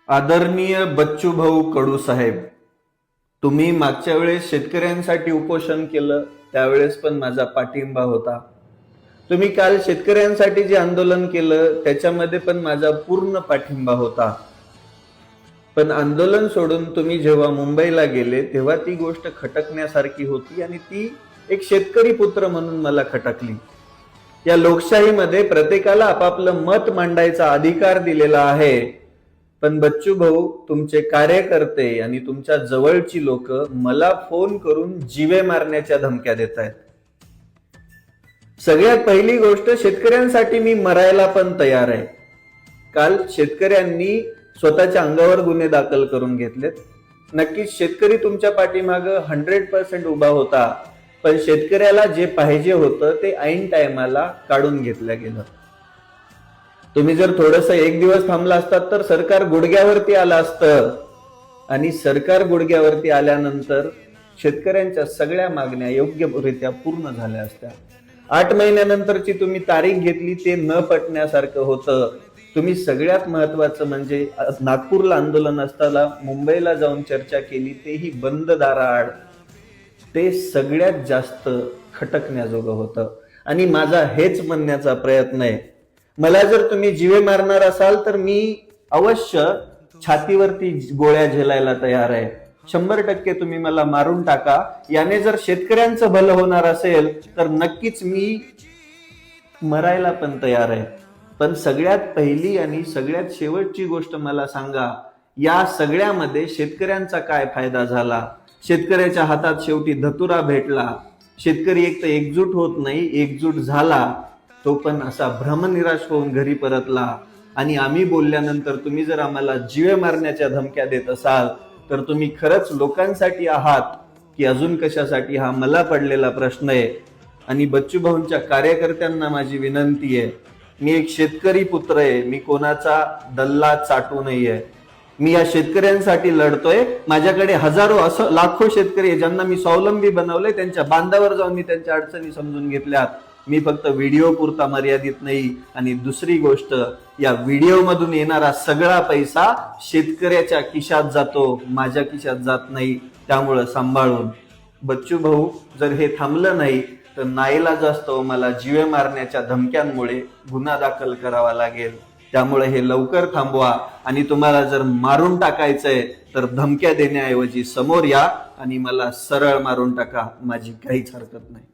आदरणीय बच्चू भाऊ कडू साहेब, तुम्ही मागच्या वेळेस शेतकऱ्यांसाठी उपोषण केलं त्यावेळेस पण माझा पाठिंबा होता. तुम्ही काल शेतकऱ्यांसाठी जे आंदोलन केलं त्याच्यामध्ये पण माझा पूर्ण पाठिंबा होता. पण आंदोलन सोडून तुम्ही जेव्हा मुंबईला गेले तेव्हा ती गोष्ट खटकण्यासारखी होती आणि ती एक शेतकरी पुत्र म्हणून मला खटकली. या लोकशाहीमध्ये प्रत्येकाला आपापलं मत मांडायचा अधिकार दिलेला आहे, पण बच्चू भाऊ, तुमचे कार्यकर्ते आणि तुमच्या जवळची लोक मला फोन करून जीवे मारण्याच्या धमक्या देत आहेत. सगळ्यात पहिली गोष्ट, शेतकऱ्यांसाठी मी मरायला पण तयार आहे. काल शेतकऱ्यांनी स्वतःच्या अंगावर गुन्हे दाखल करून घेतलेत. नक्कीच शेतकरी तुमच्या पाठीमागं 100% उभा होता, पण शेतकऱ्याला जे पाहिजे होतं ते ऐन टायमाला काढून घेतलं गेलं. तुम्ही जर थोडस एक दिवस थांबला असतात तर सरकार गुडघ्यावरती आलं असतं आणि सरकार गुडघ्यावरती आल्यानंतर शेतकऱ्यांच्या सगळ्या मागण्या योग्यरित्या पूर्ण झाल्या असत्या. 8 महिन्यानंतरची तुम्ही तारीख घेतली ते न पटण्यासारखं होतं. तुम्ही सगळ्यात महत्वाचं म्हणजे नागपूरला आंदोलन असताना मुंबईला जाऊन चर्चा केली, तेही बंद दाराआड. ते सगळ्यात जास्त खटकण्याजोगं होतं आणि माझा हेच म्हणण्याचा प्रयत्न आहे, मला जर तुम्ही जीवे मारणार असाल तर मी अवश्य छातीवरती गोळ्या झेलायला तयार आहे. 100% तुम्ही मला मारून टाका. याने जर शेतकऱ्यांचं भलं होणार असेल तर नक्कीच मी मरायला पण तयार आहे. पण सगळ्यात पहिली आणि सगळ्यात शेवटची गोष्ट मला सांगा, या सगळ्यामध्ये शेतकऱ्यांचा काय फायदा झाला? शेतकऱ्याच्या हातात शेवटी धतुरा भेटला. शेतकरी एक तर एकजूट होत नाही, एकजूट झाला तो पण असा भ्रमनिराश होऊन घरी परतला. आणि आम्ही बोलल्यानंतर तुम्ही जर आम्हाला जीवे मारण्याच्या धमक्या देत असाल तर तुम्ही खरंच लोकांसाठी आहात की अजून कशासाठी, हा मला पडलेला प्रश्न आहे. आणि बच्चू भाऊंच्या कार्यकर्त्यांना माझी विनंती आहे, मी एक शेतकरी पुत्र आहे, मी कोणाचा दल्ला चाटू नाहीये. मी या शेतकऱ्यांसाठी लढतोय. माझ्याकडे हजारो असं लाखो शेतकरी आहे ज्यांना मी स्वावलंबी बनवले, त्यांच्या बांधावर जाऊन मी त्यांच्या अडचणी समजून घेतल्यात. मी फक्त व्हिडिओ पुरता मर्यादित नाही. आणि दुसरी गोष्ट, या व्हिडिओ मधून येणारा सगळा पैसा शेतकऱ्याच्या खिशात जातो, माझ्या खिशात जात नाही. त्यामुळं सांभाळून. बच्चू भाऊ, जर हे थांबलं नाही तर नाईलाज असतो मला जीवे मारण्याच्या धमक्यांमुळे गुन्हा दाखल करावा लागेल. त्यामुळे हे लवकर थांबवा आणि तुम्हाला जर मारून टाकायचंय तर धमक्या देण्याऐवजी समोर या आणि मला सरळ मारून टाका, माझी काहीच हरकत नाही.